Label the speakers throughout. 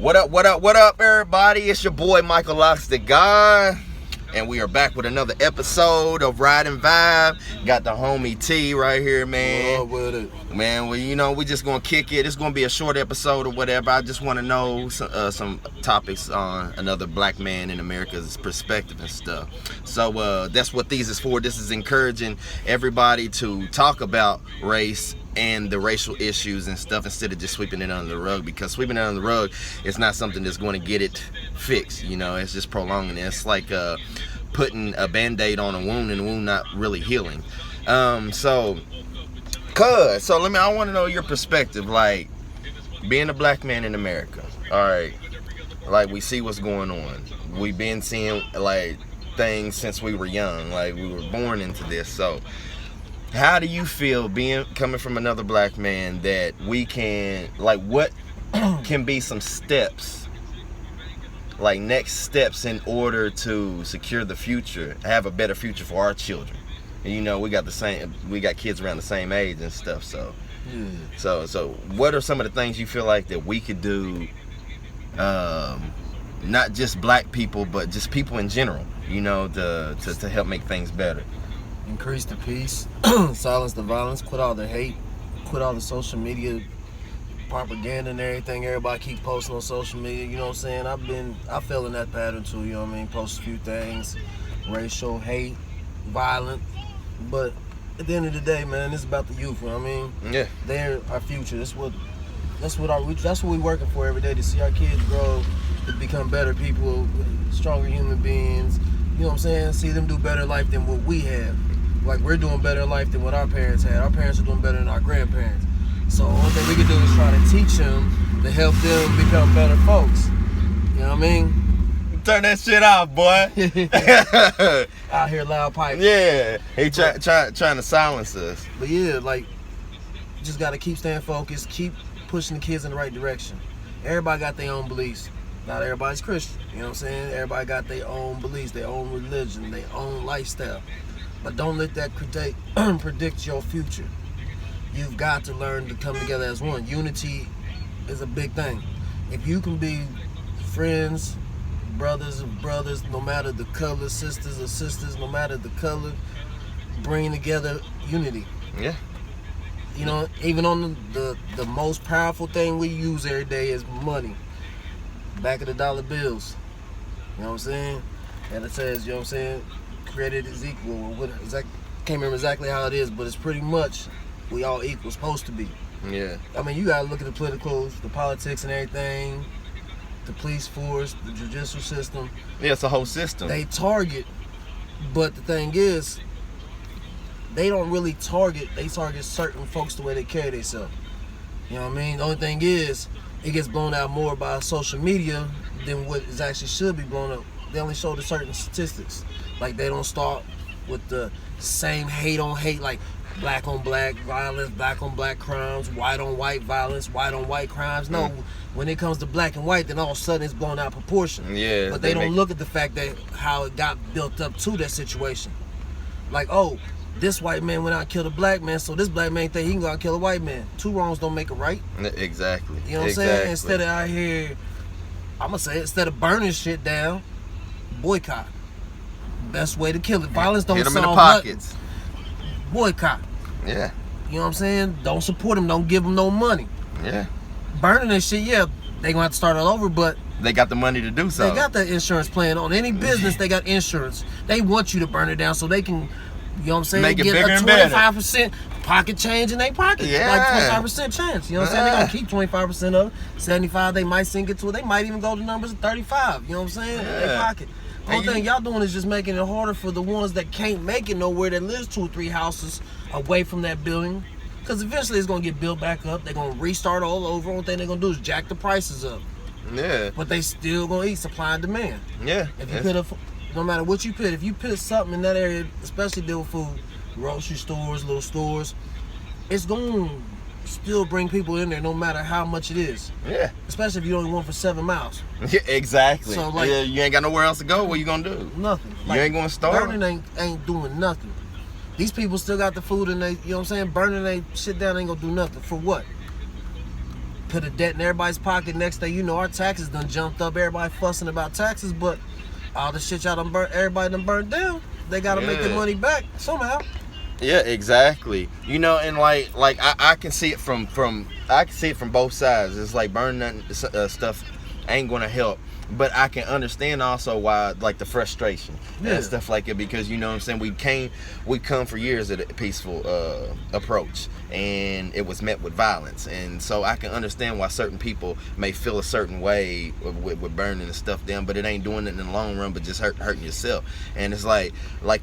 Speaker 1: What up, everybody? It's your boy, Michael Locks the God. And we are back with another episode of Ride and Vibe. Got the homie T right here, man.
Speaker 2: What with it?
Speaker 1: Man, we just gonna kick it. It's gonna be a short episode or whatever. I just want to know some topics on another black man in America's perspective and stuff. So that's what these is for. This is encouraging everybody to talk about race and the racial issues and stuff instead of just sweeping it under the rug, because sweeping it under the rug is not something that's going to get it fixed. It's just prolonging it. It's like putting a band-aid on a wound and the wound not really healing. I want to know your perspective, like being a black man in America. All right, like we see what's going on. We've been seeing like things since we were young, like we were born into this. So how do you feel coming from another black man that we can, like, what can be some steps, like next steps in order to secure the future, have a better future for our children? And, we got kids around the same age and stuff. So, so what are some of the things you feel like that we could do, not just black people, but just people in general, to help make things better?
Speaker 2: Increase the peace, silence the violence, quit all the hate, quit all the social media propaganda and everything. Everybody keep posting on social media, you know what I'm saying? I fell in that pattern too, you know what I mean? Post a few things, racial, hate, violent. But at the end of the day, man, it's about the youth, you know what I mean?
Speaker 1: Yeah.
Speaker 2: They're our future. That's what we're working for every day, to see our kids grow, to become better people, stronger human beings. You know what I'm saying? See them do better in life than what we have. Like, we're doing better in life than what our parents had. Our parents are doing better than our grandparents. So the only thing we can do is try to teach them, to help them become better folks. You know what I mean?
Speaker 1: Turn that shit off, boy.
Speaker 2: Out here loud pipes.
Speaker 1: Yeah. He trying to silence us.
Speaker 2: But yeah, like, just got to keep staying focused, keep pushing the kids in the right direction. Everybody got their own beliefs. Not everybody's Christian, you know what I'm saying? Everybody got their own beliefs, their own religion, their own lifestyle. But don't let that predict your future. You've got to learn to come together as one. Unity is a big thing. If you can be friends, brothers of brothers, no matter the color, sisters of sisters, no matter the color, bring together unity.
Speaker 1: Yeah.
Speaker 2: Even on the most powerful thing we use every day is money. Back of the dollar bills. You know what I'm saying? And it says, you know what I'm saying, created is equal. Can't remember exactly how it is, but it's pretty much we all equal, supposed to be.
Speaker 1: Yeah.
Speaker 2: I mean, you gotta look at the politics and everything, the police force, the judicial system.
Speaker 1: Yeah, it's a whole system.
Speaker 2: They target, but the thing is, they don't really target. They target certain folks the way they carry themselves. You know what I mean? The only thing is, it gets blown out more by social media than what is actually should be blown up. They only show the certain statistics. Like, they don't start with the same hate on hate, like black on black violence, black on black crimes, white on white violence, white on white crimes. No, when it comes to black and white, then all of a sudden it's blown out of proportion.
Speaker 1: Yeah.
Speaker 2: But they don't look at the fact that how it got built up to that situation. Like, oh, this white man went out and killed a black man, so this black man think he can go out and kill a white man. Two wrongs don't make a right.
Speaker 1: Exactly.
Speaker 2: You know what I'm saying? Instead of out here, instead of burning shit down, boycott. Best way to kill it. Violence don't
Speaker 1: hit them in the
Speaker 2: solve
Speaker 1: pockets.
Speaker 2: Nothing. Boycott.
Speaker 1: Yeah.
Speaker 2: You know what I'm saying? Don't support them. Don't give them no money.
Speaker 1: Yeah.
Speaker 2: Burning that shit, yeah, they gonna have to start all over, but
Speaker 1: they got the money to do so.
Speaker 2: They got that insurance plan on any business. They got insurance. They want you to burn it down so they can, you know what I'm saying,
Speaker 1: make it
Speaker 2: get
Speaker 1: bigger
Speaker 2: a
Speaker 1: and better.
Speaker 2: 25% pocket change in their pocket.
Speaker 1: Yeah.
Speaker 2: Like 25% chance. You know what I'm saying? They gonna keep 25% of it. 75, they might sink it to it. They might even go to numbers of 35. You know what I'm saying? In their pocket. The only thing y'all doing is just making it harder for the ones that can't make it nowhere, that lives 2 or 3 houses away from that building. Because eventually it's going to get built back up. They're going to restart all over. Only thing they're going to do is jack the prices up.
Speaker 1: Yeah.
Speaker 2: But they still going to eat supply and demand.
Speaker 1: Yeah.
Speaker 2: If you no matter what you put, if you put something in that area, especially deal with food, grocery stores, little stores, it's going to still bring people in there no matter how much it is.
Speaker 1: Yeah.
Speaker 2: Especially if you only want for 7 miles.
Speaker 1: Yeah, exactly.
Speaker 2: So, like,
Speaker 1: yeah, you ain't got nowhere else to go. What you gonna do?
Speaker 2: Nothing.
Speaker 1: You ain't gonna starve.
Speaker 2: Burning ain't doing nothing. These people still got the food and they, you know what I'm saying? Burning they shit down ain't gonna do nothing. For what? put a debt in everybody's pocket. Next thing you know, our taxes done jumped up. Everybody fussing about taxes, but all the shit y'all done burnt, everybody done burnt down. They gotta make their money back somehow.
Speaker 1: Yeah, exactly. You know, and like I can see it from both sides. It's like burning stuff ain't gonna help. But I can understand also why, like, the frustration and stuff like it, because, you know what I'm saying, we come for years at a peaceful approach, and it was met with violence, and so I can understand why certain people may feel a certain way with burning the stuff down, but it ain't doing it in the long run, but just hurting yourself. And it's like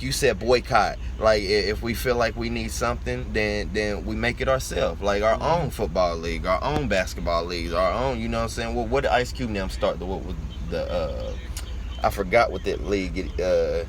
Speaker 1: you said, boycott. Like, if we feel like we need something, then we make it ourselves, like our own football league, our own basketball leagues, our own, you know what I'm saying. Well, what did Ice Cube now start? What was I forgot what that league it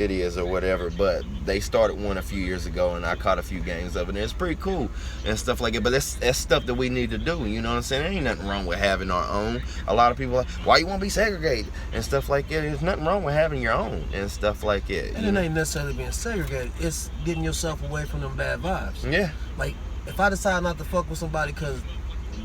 Speaker 1: is or whatever, but they started one a few years ago, and I caught a few games of it, and it's pretty cool and stuff like it. But that's stuff that we need to do, you know what I'm saying. There ain't nothing wrong with having our own. A lot of people are like, why you want to be segregated and stuff like that. There's nothing wrong with having your own and stuff like it.
Speaker 2: And it ain't necessarily being segregated, it's getting yourself away from them bad vibes.
Speaker 1: Yeah,
Speaker 2: like if I decide not to fuck with somebody because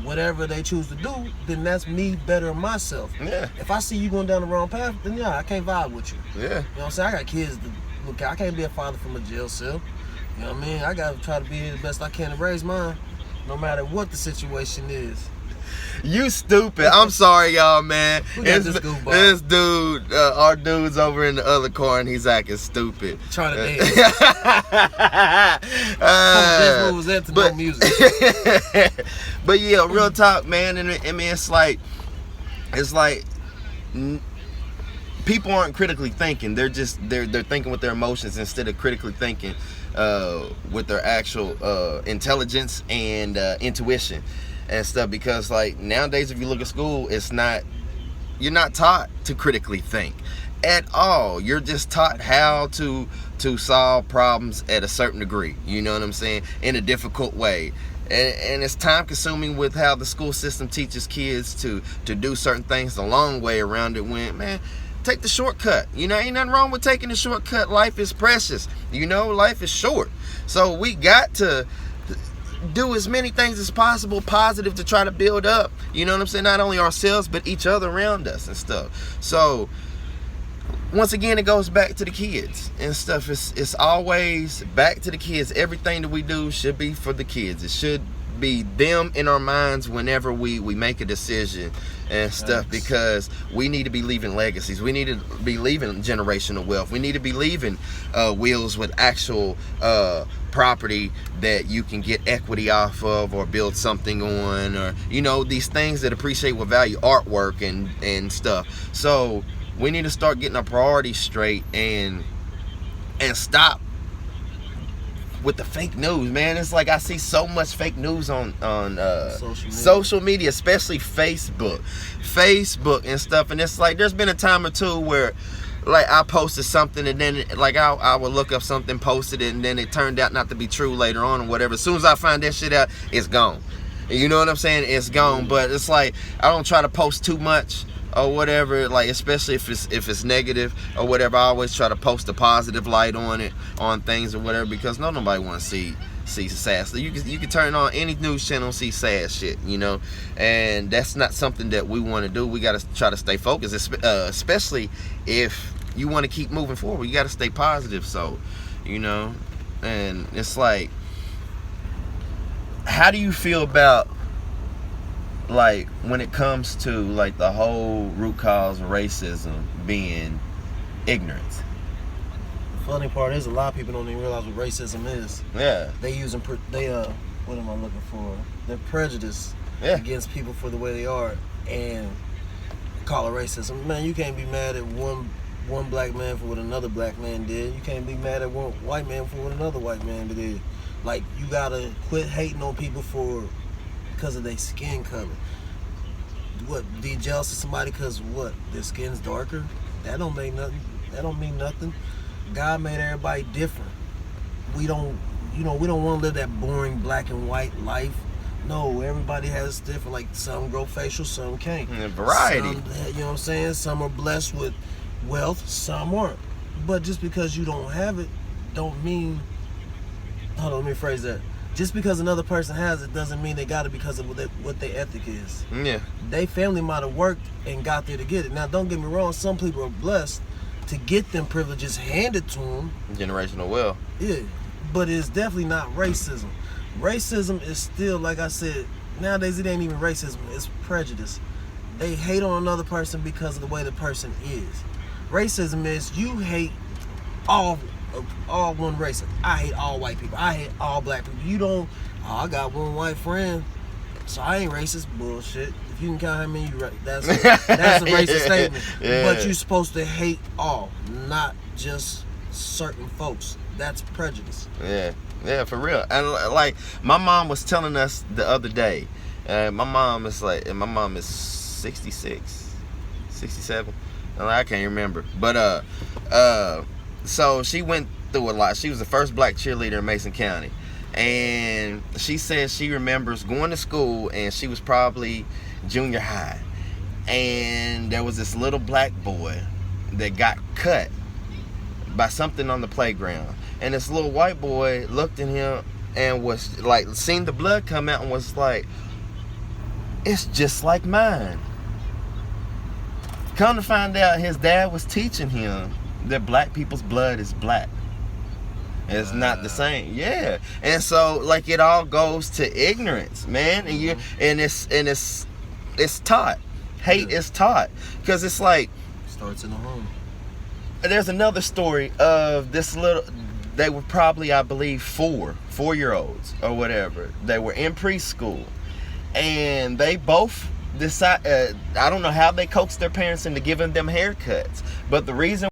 Speaker 2: whatever they choose to do, then that's me bettering myself.
Speaker 1: Yeah.
Speaker 2: If I see you going down the wrong path, then I can't vibe with you.
Speaker 1: Yeah.
Speaker 2: You know what I'm saying? I got kids to look at. I can't be a father from a jail cell. You know what I mean? I gotta try to be the best I can to raise mine, no matter what the situation is.
Speaker 1: You stupid. I'm sorry, y'all, man.
Speaker 2: This
Speaker 1: dude, our dude's over in the other corner, and he's acting stupid.
Speaker 2: Trying to dance. What was that to no music?
Speaker 1: But yeah, real talk, man. And I mean, it's like people aren't critically thinking. They're thinking with their emotions instead of critically thinking with their actual intelligence and intuition and stuff. Because like nowadays, if you look at school, you're not taught to critically think at all. You're just taught how to solve problems at a certain degree, you know what I'm saying, in a difficult way. And it's time consuming with how the school system teaches kids to do certain things the long way around it, when, man, take the shortcut. You know, ain't nothing wrong with taking the shortcut. Life is precious, you know, life is short. So we got to do as many things as possible positive to try to build up, you know what I'm saying, not only ourselves but each other around us and stuff. So once again, it goes back to the kids and stuff. It's always back to the kids. Everything that we do should be for the kids. It should be them in our minds whenever we make a decision and stuff, because we need to be leaving legacies. We need to be leaving generational wealth. We need to be leaving wills with actual property that you can get equity off of or build something on, or, you know, these things that appreciate with value, artwork and stuff. So we need to start getting our priorities straight and stop with the fake news, man. It's like I see so much fake news on social media, especially Facebook and stuff. And it's like there's been a time or two where, like, I posted something and then like I would look up something, posted it, and then it turned out not to be true later on or whatever. As soon as I find that shit out, it's gone. You know what I'm saying? It's gone. But it's like I don't try to post too much or whatever, like, especially if it's negative or whatever. I always try to post a positive light on it, on things or whatever, because nobody wants to see sad. So you can turn on any news channel and see sad shit, you know, and that's not something that we want to do. We got to try to stay focused, especially if you want to keep moving forward. You got to stay positive. So, you know, and it's like, how do you feel about, like, when it comes to, like, the whole root cause of racism being ignorance?
Speaker 2: The funny part is a lot of people don't even realize what racism is.
Speaker 1: Yeah.
Speaker 2: What am I looking for? They're prejudice against people for the way they are and call it racism. Man, you can't be mad at one black man for what another black man did. You can't be mad at one white man for what another white man did. Like, you gotta quit hating on people because of their skin color. What, be jealous of somebody because what, their skin's darker? That don't mean nothing. That don't mean nothing. God made everybody different. We don't want to live that boring black and white life. No, everybody has different. Like, some grow facial, some can't.
Speaker 1: Variety.
Speaker 2: Some, you know what I'm saying? Some are blessed with wealth, some aren't. But just because you don't have it, don't mean. Hold on, let me phrase that. Just because another person has it doesn't mean they got it because of what their ethic is.
Speaker 1: Yeah.
Speaker 2: They family might have worked and got there to get it. Now, don't get me wrong. Some people are blessed to get them privileges handed to them.
Speaker 1: Generational wealth.
Speaker 2: Yeah, but it's definitely not racism. Racism is still, like I said, nowadays it ain't even racism. It's prejudice. They hate on another person because of the way the person is. Racism is you hate all one race. I hate all white people. I hate all black people. You don't. Oh, I got one white friend, so I ain't racist. Bullshit. If you can count how many you right, that's a racist statement.
Speaker 1: Yeah.
Speaker 2: But you're supposed to hate all, not just certain folks. That's prejudice.
Speaker 1: Yeah, for real. And like my mom was telling us the other day. My mom is 66, 67. I can't remember. But so she went through a lot. She was the first black cheerleader in Mason County. And she says she remembers going to school, and she was probably junior high. And there was this little black boy that got cut by something on the playground. And this little white boy looked at him and was like, seen the blood come out and was like, it's just like mine. Come to find out, his dad was teaching him that black people's blood is black. It's not the same. Yeah. And so like it all goes to ignorance, man. And it's taught. Hate is taught. Because it's like
Speaker 2: Starts in the home.
Speaker 1: There's another story of this little, they were probably, I believe, 4-year-olds or whatever. They were in preschool. And they both decide, I don't know how they coaxed their parents into giving them haircuts. But the reason